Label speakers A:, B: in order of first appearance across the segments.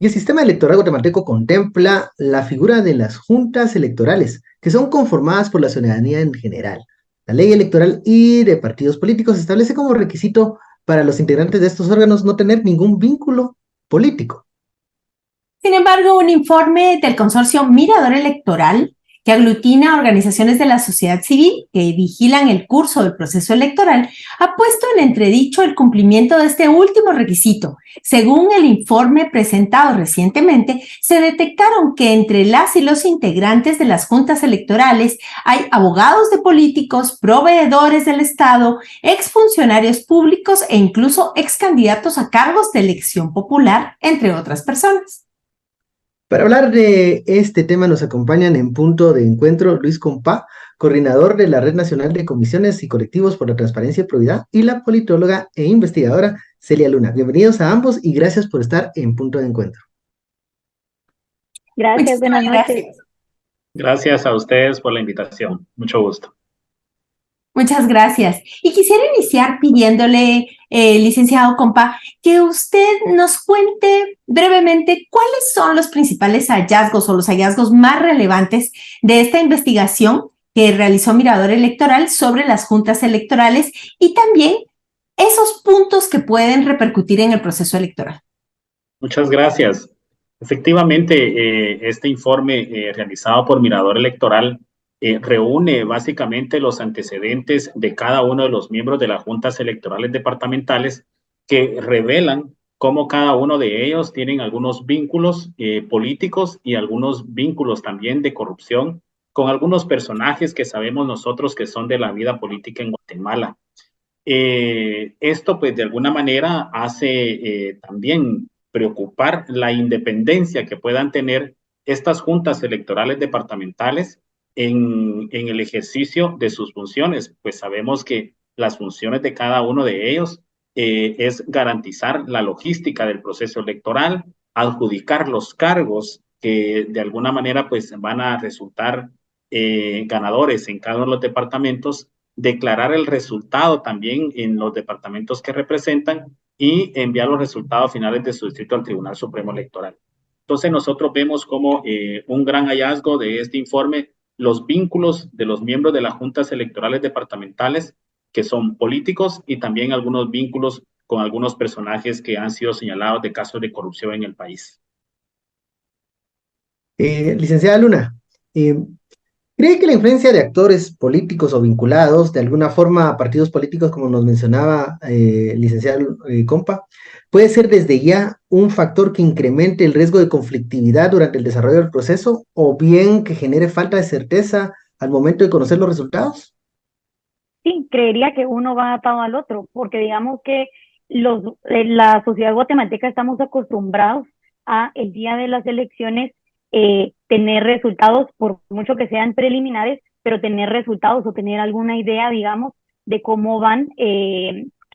A: Y el sistema electoral guatemalteco contempla la figura de las juntas electorales, que son conformadas por la ciudadanía en general. La ley electoral y de partidos políticos establece como requisito para los integrantes de estos órganos no tener ningún vínculo político.
B: Sin embargo, un informe del consorcio Mirador Electoral, que aglutina organizaciones de la sociedad civil que vigilan el curso del proceso electoral, ha puesto en entredicho el cumplimiento de este último requisito. Según el informe presentado recientemente, se detectaron que entre las y los integrantes de las juntas electorales hay abogados de políticos, proveedores del Estado, exfuncionarios públicos e incluso excandidatos a cargos de elección popular, entre otras personas.
A: Para hablar de este tema nos acompañan en punto de encuentro Luis Compa, coordinador de la Red Nacional de Comisiones y Colectivos por la Transparencia y Probidad, y la politóloga e investigadora Celia Luna. Bienvenidos a ambos y gracias por estar en punto de encuentro.
C: Gracias, buenas noches.
B: Gracias.
D: Gracias a ustedes por la invitación. Mucho gusto.
B: Muchas gracias. Y quisiera iniciar pidiéndole, licenciado Compa, que usted nos cuente brevemente cuáles son los principales hallazgos o los hallazgos más relevantes de esta investigación que realizó Mirador Electoral sobre las juntas electorales y también esos puntos que pueden repercutir en el proceso electoral.
D: Muchas gracias. Efectivamente, este informe realizado por Mirador Electoral reúne básicamente los antecedentes de cada uno de los miembros de las juntas electorales departamentales que revelan cómo cada uno de ellos tienen algunos vínculos políticos y algunos vínculos también de corrupción con algunos personajes que sabemos nosotros que son de la vida política en Guatemala. Esto pues de alguna manera hace también preocupar la independencia que puedan tener estas juntas electorales departamentales en el ejercicio de sus funciones, pues sabemos que las funciones de cada uno de ellos es garantizar la logística del proceso electoral, adjudicar los cargos que de alguna manera pues van a resultar ganadores en cada uno de los departamentos, declarar el resultado también en los departamentos que representan y enviar los resultados finales de su distrito al Tribunal Supremo Electoral. Entonces nosotros vemos como un gran hallazgo de este informe los vínculos de los miembros de las juntas electorales departamentales que son políticos y también algunos vínculos con algunos personajes que han sido señalados de casos de corrupción en el país.
A: Licenciada Luna, ¿cree que la influencia de actores políticos o vinculados de alguna forma a partidos políticos, como nos mencionaba licenciado Compa, puede ser desde ya un factor que incremente el riesgo de conflictividad durante el desarrollo del proceso o bien que genere falta de certeza al momento de conocer los resultados?
C: Sí, creería que uno va atado al otro, porque digamos que la sociedad guatemalteca estamos acostumbrados a el día de las elecciones tener resultados, por mucho que sean preliminares, pero tener resultados o tener alguna idea, digamos, de cómo van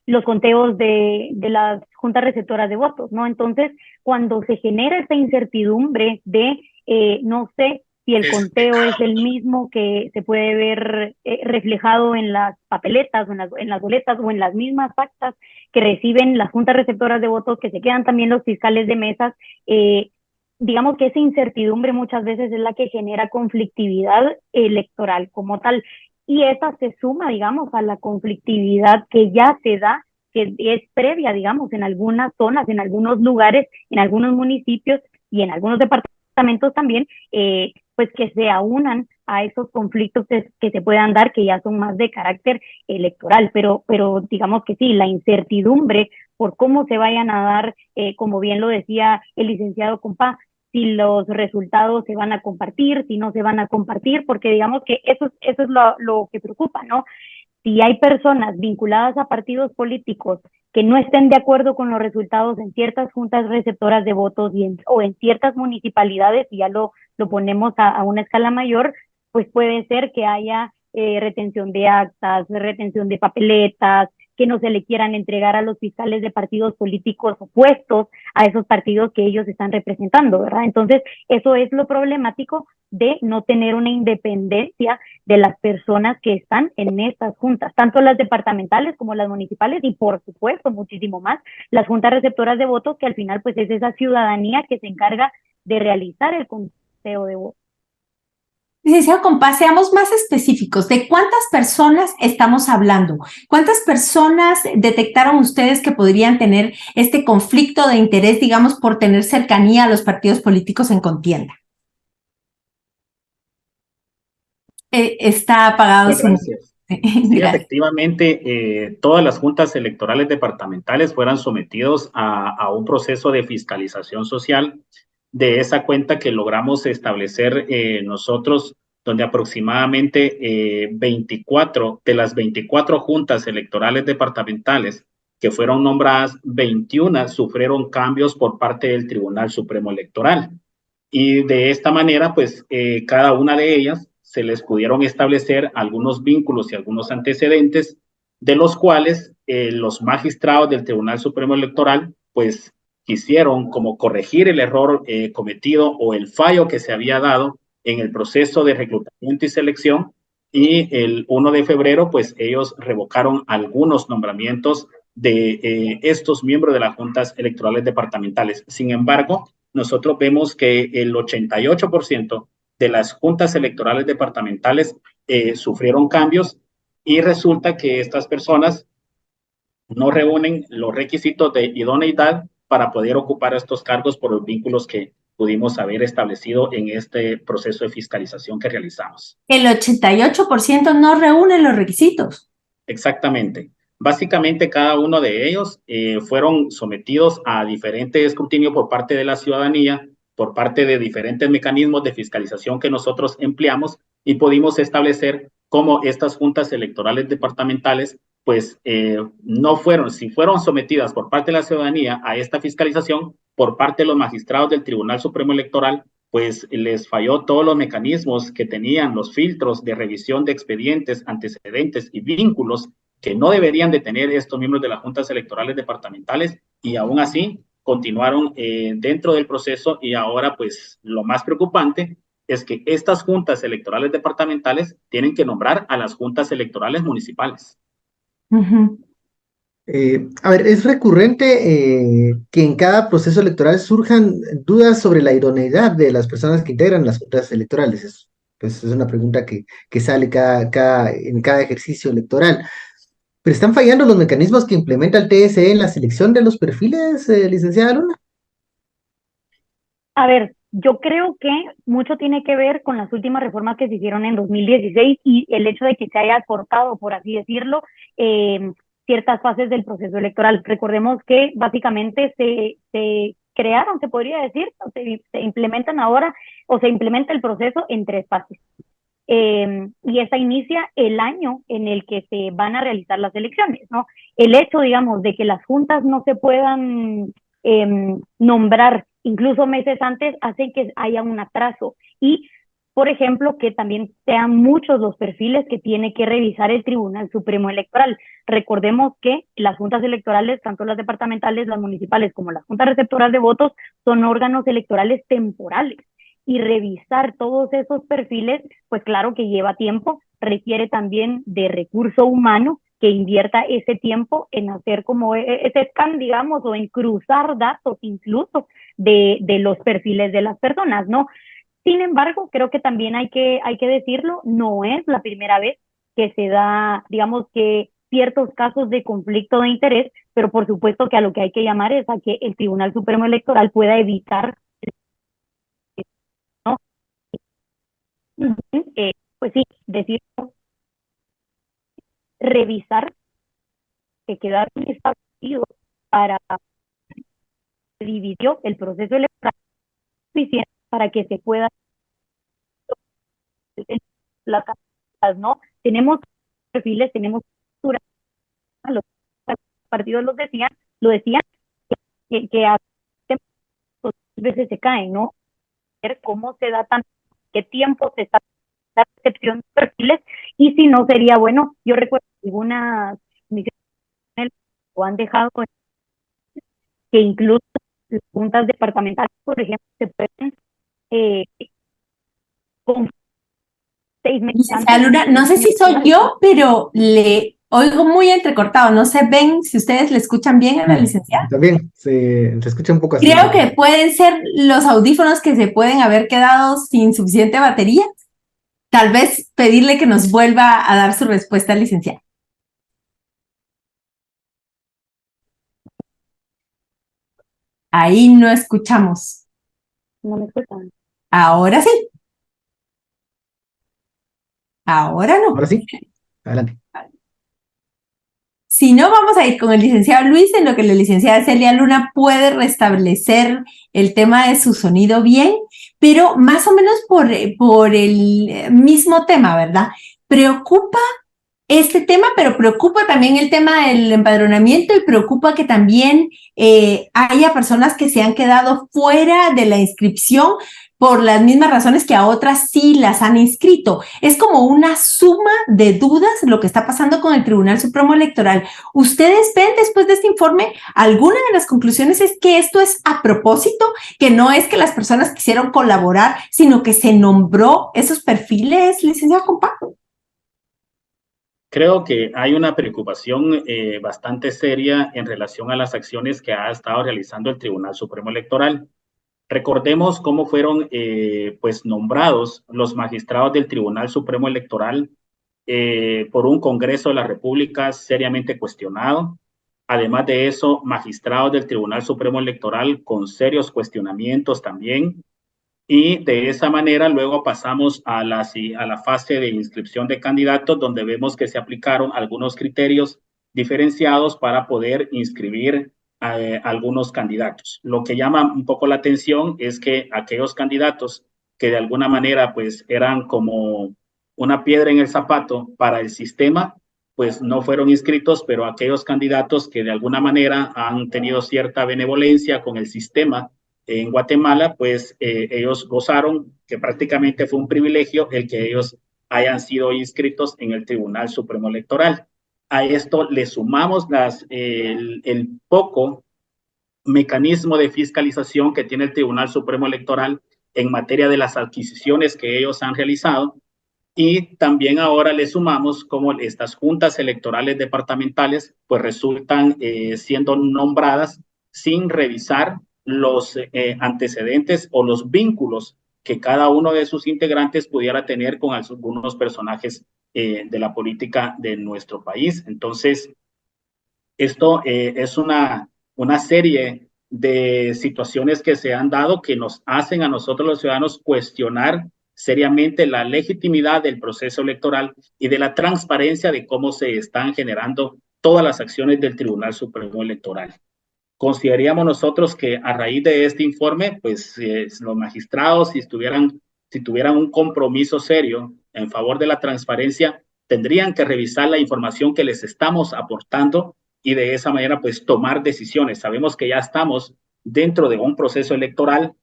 C: los conteos de las juntas receptoras de votos, ¿no? Entonces, cuando se genera esta incertidumbre de no sé si el conteo es el mismo que se puede ver reflejado en las papeletas, o en las boletas o en las mismas actas que reciben las juntas receptoras de votos, que se quedan también los fiscales de mesas, digamos que esa incertidumbre muchas veces es la que genera conflictividad electoral como tal. Y esa se suma, digamos, a la conflictividad que ya se da, que es previa, digamos, en algunas zonas, en algunos lugares, en algunos municipios y en algunos departamentos también, pues que se aunan a esos conflictos que se puedan dar, que ya son más de carácter electoral, pero digamos que sí, la incertidumbre por cómo se vayan a dar, como bien lo decía el licenciado Compa, si los resultados se van a compartir, si no se van a compartir, porque digamos que eso es lo que preocupa, ¿no? Si hay personas vinculadas a partidos políticos que no estén de acuerdo con los resultados en ciertas juntas receptoras de votos o en ciertas municipalidades, y ya lo ponemos a una escala mayor, pues puede ser que haya retención de actas, retención de papeletas, que no se le quieran entregar a los fiscales de partidos políticos opuestos a esos partidos que ellos están representando, ¿verdad? Entonces, eso es lo problemático de no tener una independencia de las personas que están en estas juntas, tanto las departamentales como las municipales y, por supuesto, muchísimo más, las juntas receptoras de votos, que al final pues es esa ciudadanía que se encarga de realizar el conteo de votos.
B: Licenciado Compa, seamos más específicos. ¿De cuántas personas estamos hablando? ¿Cuántas personas detectaron ustedes que podrían tener este conflicto de interés, digamos, por tener cercanía a los partidos políticos en contienda? Está apagado
D: Muchas
B: su...
D: gracias. Sí,
B: Gracias.
D: efectivamente, todas las juntas electorales departamentales fueron sometidos a un proceso de fiscalización social de esa cuenta que logramos establecer nosotros, donde aproximadamente 24 de las 24 juntas electorales departamentales que fueron nombradas, 21 sufrieron cambios por parte del Tribunal Supremo Electoral. Y de esta manera, pues cada una de ellas se les pudieron establecer algunos vínculos y algunos antecedentes de los cuales los magistrados del Tribunal Supremo Electoral, pues quisieron como corregir el error cometido o el fallo que se había dado en el proceso de reclutamiento y selección, y el 1 de febrero, pues ellos revocaron algunos nombramientos de estos miembros de las juntas electorales departamentales. Sin embargo, nosotros vemos que el 88% de las juntas electorales departamentales sufrieron cambios, y resulta que estas personas no reúnen los requisitos de idoneidad para poder ocupar estos cargos por los vínculos que pudimos haber establecido en este proceso de fiscalización que realizamos.
B: El 88% no reúne los requisitos.
D: Exactamente. Básicamente cada uno de ellos fueron sometidos a diferente escrutinio por parte de la ciudadanía, por parte de diferentes mecanismos de fiscalización que nosotros empleamos, y pudimos establecer cómo estas juntas electorales departamentales pues no fueron, si fueron sometidas por parte de la ciudadanía a esta fiscalización, por parte de los magistrados del Tribunal Supremo Electoral, pues les falló todos los mecanismos que tenían los filtros de revisión de expedientes, antecedentes y vínculos que no deberían de tener estos miembros de las juntas electorales departamentales, y aún así continuaron dentro del proceso. Y ahora pues lo más preocupante es que estas juntas electorales departamentales tienen que nombrar a las juntas electorales municipales.
A: A ver, es recurrente que en cada proceso electoral surjan dudas sobre la idoneidad de las personas que integran las juntas electorales. Pues es una pregunta que sale en cada ejercicio electoral. ¿Pero están fallando los mecanismos que implementa el TSE en la selección de los perfiles, licenciada Luna?
C: A ver, yo creo que mucho tiene que ver con las últimas reformas que se hicieron en 2016 y el hecho de que se haya cortado, por así decirlo, ciertas fases del proceso electoral. Recordemos que básicamente se crearon, se podría decir, o se implementan ahora, o se implementa el proceso en 3 fases. Y esa inicia el año en el que se van a realizar las elecciones, ¿no? El hecho, digamos, de que las juntas no se puedan nombrar incluso meses antes hace que haya un atraso, y por ejemplo que también sean muchos los perfiles que tiene que revisar el Tribunal Supremo Electoral. Recordemos que las juntas electorales, tanto las departamentales, las municipales como las juntas receptoras de votos, son órganos electorales temporales, y revisar todos esos perfiles, pues claro que lleva tiempo, requiere también de recurso humano que invierta ese tiempo en hacer como ese scan, digamos, o en cruzar datos incluso de los perfiles de las personas, ¿no? Sin embargo, creo que también hay que decirlo, no es la primera vez que se da, digamos, que ciertos casos de conflicto de interés, pero por supuesto que a lo que hay que llamar es a que el Tribunal Supremo Electoral pueda evitar, ¿no? Pues sí, decir, revisar que quedaron establecidos para dividir el proceso electoral suficiente para que se pueda las ¿no? Tenemos perfiles, tenemos estructuras, los partidos lo decían que a veces se caen, ¿no? Ver cómo se da qué tiempo se está la recepción de perfiles, y si no sería bueno. Yo recuerdo algunas lo han dejado, que incluso las juntas departamentales, por ejemplo, se pueden con 6 meses
B: Licenciada
C: antes.
B: Luna, no sé si soy yo, pero le oigo muy entrecortado. No sé, ven si ustedes le escuchan bien a la licenciada.
A: También se escucha un poco así.
B: Creo que pueden ser los audífonos que se pueden haber quedado sin suficiente batería. Tal vez pedirle que nos vuelva a dar su respuesta, licenciada. Ahí no escuchamos.
C: No me escuchan.
B: Ahora sí. Ahora no.
A: Ahora sí, adelante.
B: Si no, vamos a ir con el licenciado Luis, en lo que la licenciada Celia Luna puede restablecer el tema de su sonido bien, pero más o menos por el mismo tema, ¿verdad? Preocupa este tema, pero preocupa también el tema del empadronamiento y preocupa que también haya personas que se han quedado fuera de la inscripción por las mismas razones que a otras sí las han inscrito. Es como una suma de dudas lo que está pasando con el Tribunal Supremo Electoral. ¿Ustedes ven después de este informe, alguna de las conclusiones es que esto es a propósito, que no es que las personas quisieron colaborar, sino que se nombró esos perfiles, licenciado Compa?
D: Creo que hay una preocupación bastante seria en relación a las acciones que ha estado realizando el Tribunal Supremo Electoral. Recordemos cómo fueron pues nombrados los magistrados del Tribunal Supremo Electoral por un Congreso de la República seriamente cuestionado. Además de eso, magistrados del Tribunal Supremo Electoral con serios cuestionamientos también. Y de esa manera luego pasamos a la fase de inscripción de candidatos, donde vemos que se aplicaron algunos criterios diferenciados para poder inscribir algunos candidatos. Lo que llama un poco la atención es que aquellos candidatos que de alguna manera pues eran como una piedra en el zapato para el sistema, pues no fueron inscritos, pero aquellos candidatos que de alguna manera han tenido cierta benevolencia con el sistema en Guatemala, pues ellos gozaron, que prácticamente fue un privilegio el que ellos hayan sido inscritos en el Tribunal Supremo Electoral. A esto le sumamos el poco mecanismo de fiscalización que tiene el Tribunal Supremo Electoral en materia de las adquisiciones que ellos han realizado, y también ahora le sumamos como estas juntas electorales departamentales pues resultan siendo nombradas sin revisar los antecedentes o los vínculos que cada uno de sus integrantes pudiera tener con algunos personajes de la política de nuestro país. Entonces, esto es una serie de situaciones que se han dado que nos hacen a nosotros los ciudadanos cuestionar seriamente la legitimidad del proceso electoral y de la transparencia de cómo se están generando todas las acciones del Tribunal Supremo Electoral. Consideraríamos nosotros que a raíz de este informe, pues los magistrados, si tuvieran un compromiso serio en favor de la transparencia, tendrían que revisar la información que les estamos aportando y de esa manera pues tomar decisiones. Sabemos que ya estamos dentro de un proceso electoral,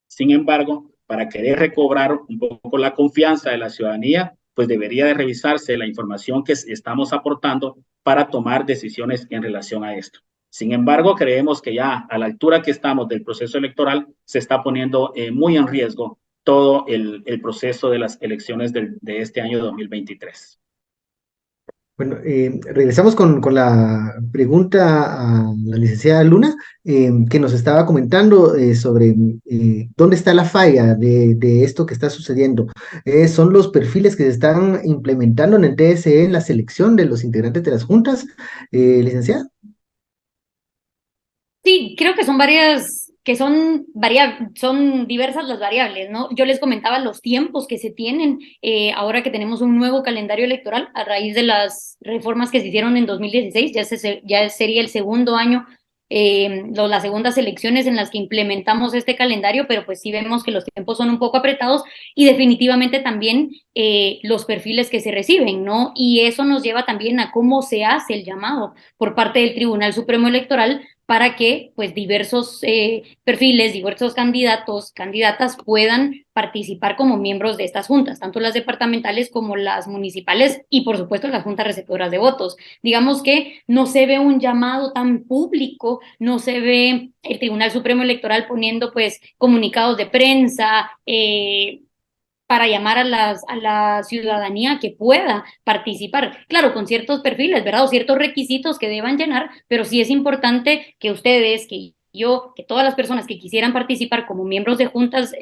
D: sin embargo, para querer recobrar un poco la confianza de la ciudadanía, pues debería de revisarse la información que estamos aportando para tomar decisiones en relación a esto. Sin embargo, creemos que ya a la altura que estamos del proceso electoral se está poniendo muy en riesgo todo el proceso de las elecciones de este año 2023.
A: Bueno, regresamos con la pregunta a la licenciada Luna, que nos estaba comentando sobre dónde está la falla de esto que está sucediendo. ¿Son los perfiles que se están implementando en el TSE en la selección de los integrantes de las juntas, licenciada?
E: Sí, creo que son son diversas las variables, ¿no? Yo les comentaba los tiempos que se tienen ahora que tenemos un nuevo calendario electoral a raíz de las reformas que se hicieron en 2016, ya sería el segundo año, las segundas elecciones en las que implementamos este calendario, pero pues sí vemos que los tiempos son un poco apretados y definitivamente también los perfiles que se reciben, ¿no? Y eso nos lleva también a cómo se hace el llamado por parte del Tribunal Supremo Electoral para que pues diversos perfiles, diversos candidatos, candidatas puedan participar como miembros de estas juntas, tanto las departamentales como las municipales y por supuesto las juntas receptoras de votos. Digamos que no se ve un llamado tan público, no se ve el Tribunal Supremo Electoral poniendo pues comunicados de prensa, para llamar a la ciudadanía que pueda participar, claro, con ciertos perfiles, ¿verdad? O ciertos requisitos que deban llenar, pero sí es importante que ustedes, que yo, que todas las personas que quisieran participar como miembros de juntas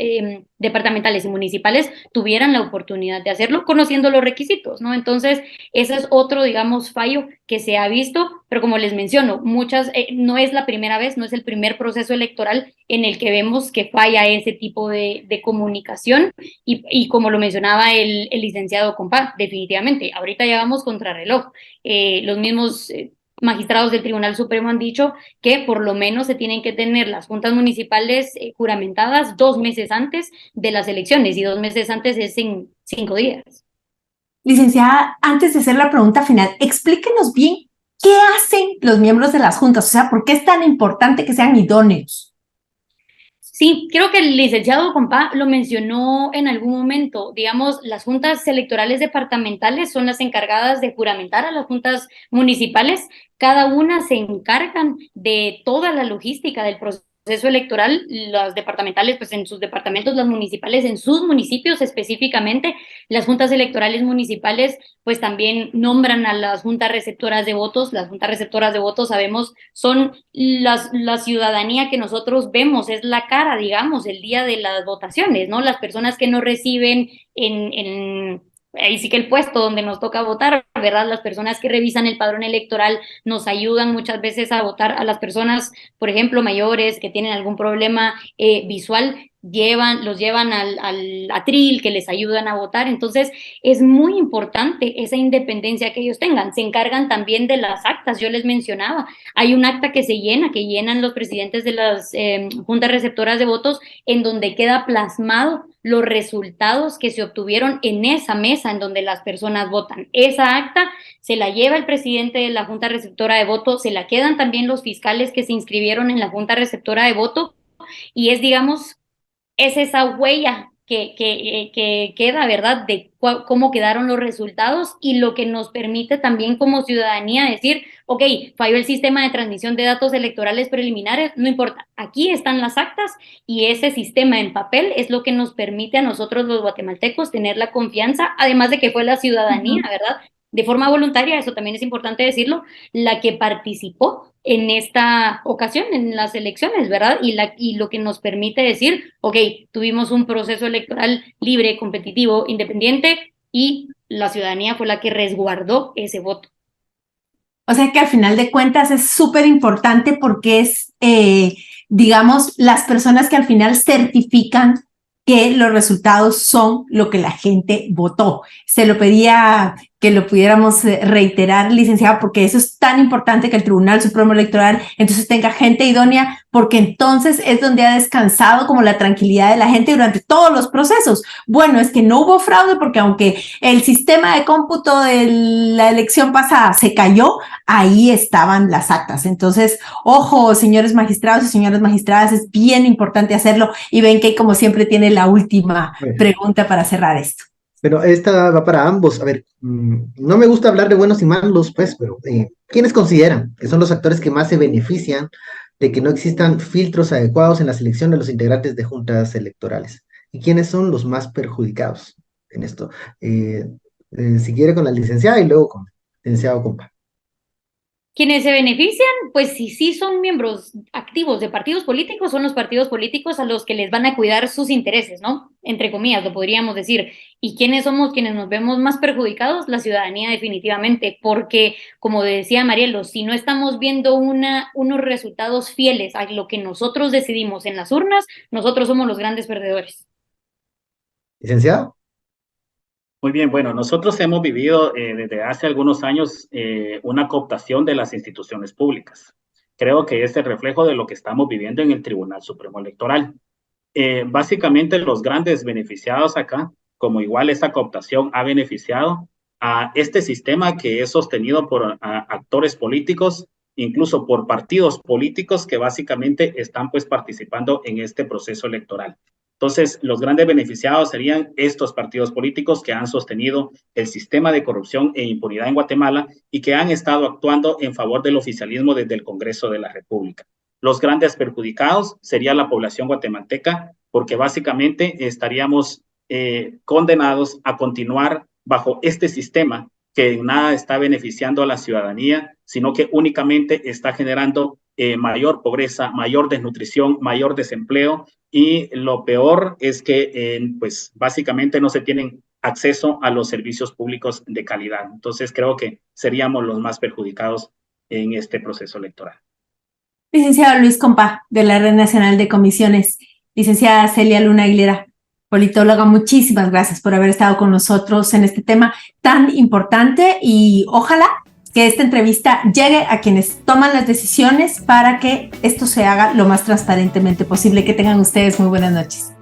E: departamentales y municipales tuvieran la oportunidad de hacerlo conociendo los requisitos, ¿no? Entonces, ese es otro, digamos, fallo que se ha visto, pero como les menciono, no es la primera vez, no es el primer proceso electoral en el que vemos que falla ese tipo de comunicación y como lo mencionaba el licenciado Compa, definitivamente, ahorita ya vamos contrarreloj. Los mismos magistrados del Tribunal Supremo han dicho que por lo menos se tienen que tener las juntas municipales juramentadas 2 meses antes de las elecciones y 2 meses antes es en 5 días.
B: Licenciada, antes de hacer la pregunta final, explíquenos bien qué hacen los miembros de las juntas, o sea, ¿por qué es tan importante que sean idóneos?
E: Sí, creo que el licenciado Compa lo mencionó en algún momento. Digamos, las juntas electorales departamentales son las encargadas de juramentar a las juntas municipales. Cada una se encargan de toda la logística del proceso electoral, las departamentales pues en sus departamentos, las municipales en sus municipios específicamente, las juntas electorales municipales pues también nombran a las juntas receptoras de votos. Las juntas receptoras de votos sabemos son la ciudadanía que nosotros vemos, es la cara, digamos, el día de las votaciones, ¿no? Las personas que no reciben ahí sí que el puesto donde nos toca votar, ¿verdad? Las personas que revisan el padrón electoral nos ayudan muchas veces a votar. A las personas, por ejemplo, mayores que tienen algún problema visual, los llevan al atril, que les ayudan a votar. Entonces, es muy importante esa independencia que ellos tengan. Se encargan también de las actas, yo les mencionaba. Hay un acta que que llenan los presidentes de las juntas receptoras de votos, en donde queda plasmado los resultados que se obtuvieron en esa mesa en donde las personas votan. Esa acta se la lleva el presidente de la junta receptora de voto, se la quedan también los fiscales que se inscribieron en la junta receptora de voto y es, digamos, es esa huella que queda, ¿verdad? De cómo quedaron los resultados y lo que nos permite también como ciudadanía decir, ok, falló el sistema de transmisión de datos electorales preliminares, no importa, aquí están las actas y ese sistema en papel es lo que nos permite a nosotros los guatemaltecos tener la confianza, además de que fue la ciudadanía, ¿verdad? De forma voluntaria, eso también es importante decirlo, la que participó en esta ocasión, en las elecciones, ¿verdad? Y lo que nos permite decir, ok, tuvimos un proceso electoral libre, competitivo, independiente, y la ciudadanía fue la que resguardó ese voto.
B: O sea que al final de cuentas es súper importante porque es, digamos, las personas que al final certifican que los resultados son lo que la gente votó. Se lo pedía que lo pudiéramos reiterar, licenciada, porque eso es tan importante que el Tribunal Supremo Electoral entonces tenga gente idónea, porque entonces es donde ha descansado como la tranquilidad de la gente durante todos los procesos. Bueno, es que no hubo fraude porque aunque el sistema de cómputo de la elección pasada se cayó, ahí estaban las actas. Entonces, ojo, señores magistrados y señoras magistradas, es bien importante hacerlo y ven que como siempre tiene la última pregunta para cerrar esto.
A: Pero esta va para ambos. A ver, no me gusta hablar de buenos y malos, pues, pero ¿quiénes consideran que son los actores que más se benefician de que no existan filtros adecuados en la selección de los integrantes de juntas electorales? ¿Y quiénes son los más perjudicados en esto? Si quiere con la licenciada y luego con el licenciado Compa.
E: Quienes se benefician, pues si sí son miembros activos de partidos políticos, son los partidos políticos a los que les van a cuidar sus intereses, ¿no? Entre comillas, lo podríamos decir. ¿Y quiénes somos quienes nos vemos más perjudicados? La ciudadanía definitivamente, porque como decía Marielo, si no estamos viendo unos resultados fieles a lo que nosotros decidimos en las urnas, nosotros somos los grandes perdedores.
A: Licenciado.
D: Muy bien, bueno, nosotros hemos vivido desde hace algunos años una cooptación de las instituciones públicas. Creo que es el reflejo de lo que estamos viviendo en el Tribunal Supremo Electoral. Básicamente los grandes beneficiados acá, como igual esa cooptación ha beneficiado a este sistema que es sostenido por actores políticos incluso por partidos políticos que básicamente están pues participando en este proceso electoral. Entonces, los grandes beneficiados serían estos partidos políticos que han sostenido el sistema de corrupción e impunidad en Guatemala y que han estado actuando en favor del oficialismo desde el Congreso de la República. Los grandes perjudicados sería la población guatemalteca, porque básicamente estaríamos condenados a continuar bajo este sistema que en nada está beneficiando a la ciudadanía, sino que únicamente está generando mayor pobreza, mayor desnutrición, mayor desempleo, y lo peor es que pues básicamente no se tienen acceso a los servicios públicos de calidad. Entonces creo que seríamos los más perjudicados en este proceso electoral.
B: Licenciado Luis Compa, de la Red Nacional de Comisiones. Licenciada Celia Luna Aguilera, politóloga, muchísimas gracias por haber estado con nosotros en este tema tan importante, y ojalá que esta entrevista llegue a quienes toman las decisiones para que esto se haga lo más transparentemente posible. Que tengan ustedes muy buenas noches.